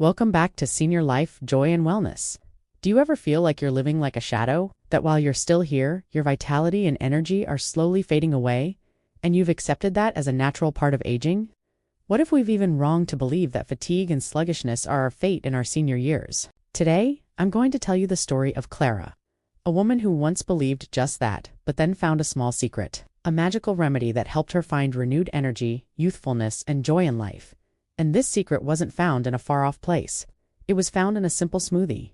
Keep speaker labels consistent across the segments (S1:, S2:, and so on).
S1: Welcome back to Senior Life, Joy and Wellness. Do you ever feel like you're living like a shadow? That while you're still here, your vitality and energy are slowly fading away, and you've accepted that as a natural part of aging? What if we've even wrong to believe that fatigue and sluggishness are our fate in our senior years? Today, I'm going to tell you the story of Clara, a woman who once believed just that, but then found a small secret, a magical remedy that helped her find renewed energy, youthfulness, and joy in life. And this secret wasn't found in a far-off place. It was found in a simple smoothie.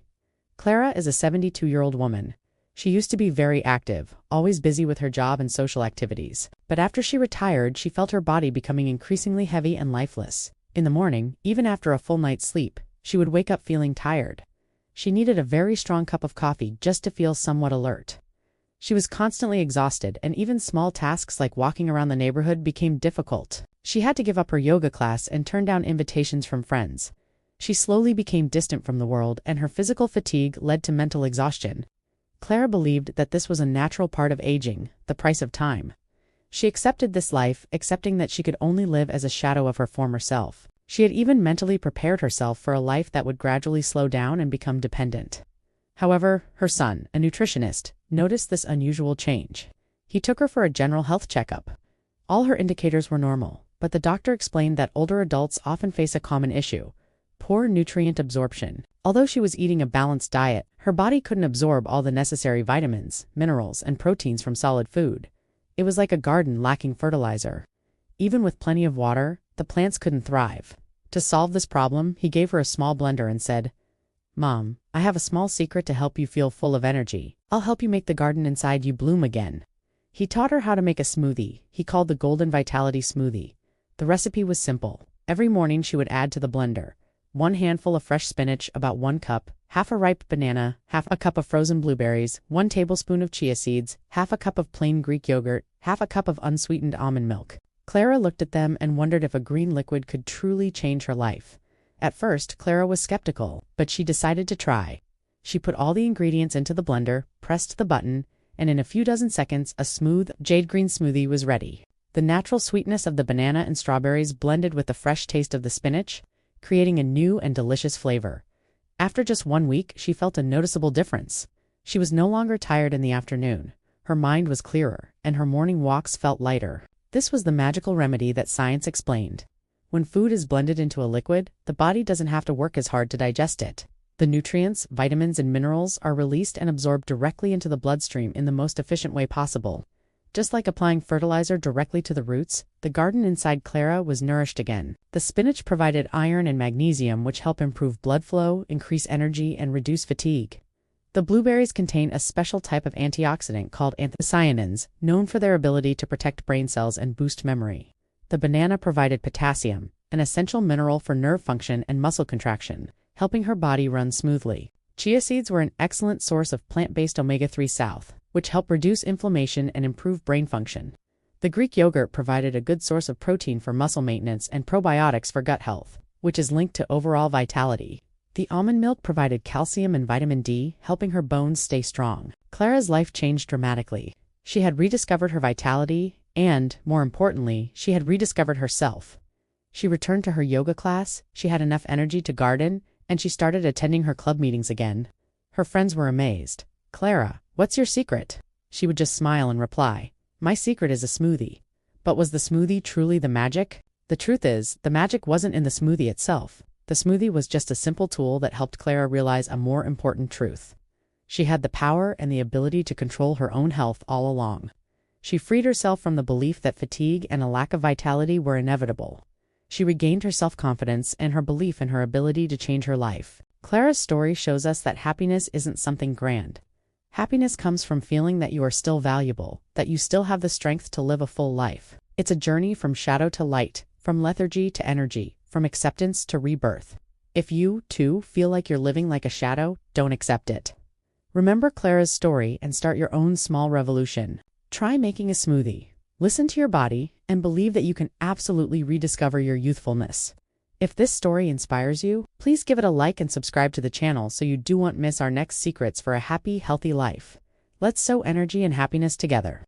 S1: Clara is a 72-year-old woman. She used to be very active, always busy with her job and social activities. But after she retired, she felt her body becoming increasingly heavy and lifeless. In the morning, even after a full night's sleep, she would wake up feeling tired. She needed a very strong cup of coffee just to feel somewhat alert. She was constantly exhausted, and even small tasks like walking around the neighborhood became difficult. She had to give up her yoga class and turn down invitations from friends. She slowly became distant from the world, and her physical fatigue led to mental exhaustion. Clara believed that this was a natural part of aging, the price of time. She accepted this life, accepting that she could only live as a shadow of her former self. She had even mentally prepared herself for a life that would gradually slow down and become dependent. However, her son, a nutritionist, noticed this unusual change. He took her for a general health checkup. All her indicators were normal, but the doctor explained that older adults often face a common issue: poor nutrient absorption. Although she was eating a balanced diet, her body couldn't absorb all the necessary vitamins, minerals, and proteins from solid food. It was like a garden lacking fertilizer. Even with plenty of water, the plants couldn't thrive. To solve this problem, he gave her a small blender and said, "Mom, I have a small secret to help you feel full of energy. I'll help you make the garden inside you bloom again." He taught her how to make a smoothie he called the Golden Vitality Smoothie. The recipe was simple. Every morning she would add to the blender 1 handful of fresh spinach, about 1 cup, half a ripe banana, half a cup of frozen blueberries, 1 tablespoon of chia seeds, half a cup of plain Greek yogurt, half a cup of unsweetened almond milk. Clara looked at them and wondered if a green liquid could truly change her life. At first, Clara was skeptical, but she decided to try. She put all the ingredients into the blender, pressed the button, and in a few dozen seconds, a smooth, jade green smoothie was ready. The natural sweetness of the banana and strawberries blended with the fresh taste of the spinach, creating a new and delicious flavor. After just 1 week, she felt a noticeable difference. She was no longer tired in the afternoon. Her mind was clearer, and her morning walks felt lighter. This was the magical remedy that science explained. When food is blended into a liquid, the body doesn't have to work as hard to digest it. The nutrients, vitamins, and minerals are released and absorbed directly into the bloodstream in the most efficient way possible. Just like applying fertilizer directly to the roots, the garden inside Clara was nourished again. The spinach provided iron and magnesium, which help improve blood flow, increase energy, and reduce fatigue. The blueberries contain a special type of antioxidant called anthocyanins, known for their ability to protect brain cells and boost memory. The banana provided potassium, an essential mineral for nerve function and muscle contraction, helping her body run smoothly. Chia seeds were an excellent source of plant-based omega-3, which help reduce inflammation and improve brain function. The Greek yogurt provided a good source of protein for muscle maintenance and probiotics for gut health, which is linked to overall vitality. The almond milk provided calcium and vitamin D, helping her bones stay strong. Clara's life changed dramatically. She had rediscovered her vitality, and, more importantly, she had rediscovered herself. She returned to her yoga class, she had enough energy to garden, and she started attending her club meetings again. Her friends were amazed. "Clara, what's your secret?" She would just smile and reply, "My secret is a smoothie." But was the smoothie truly the magic? The truth is, the magic wasn't in the smoothie itself. The smoothie was just a simple tool that helped Clara realize a more important truth. She had the power and the ability to control her own health all along. She freed herself from the belief that fatigue and a lack of vitality were inevitable. She regained her self-confidence and her belief in her ability to change her life. Clara's story shows us that happiness isn't something grand. Happiness comes from feeling that you are still valuable, that you still have the strength to live a full life. It's a journey from shadow to light, from lethargy to energy, from acceptance to rebirth. If you, too, feel like you're living like a shadow, don't accept it. Remember Clara's story and start your own small revolution. Try making a smoothie. Listen to your body and believe that you can absolutely rediscover your youthfulness. If this story inspires you, please give it a like and subscribe to the channel so you won't miss our next secrets for a happy, healthy life. Let's sow energy and happiness together.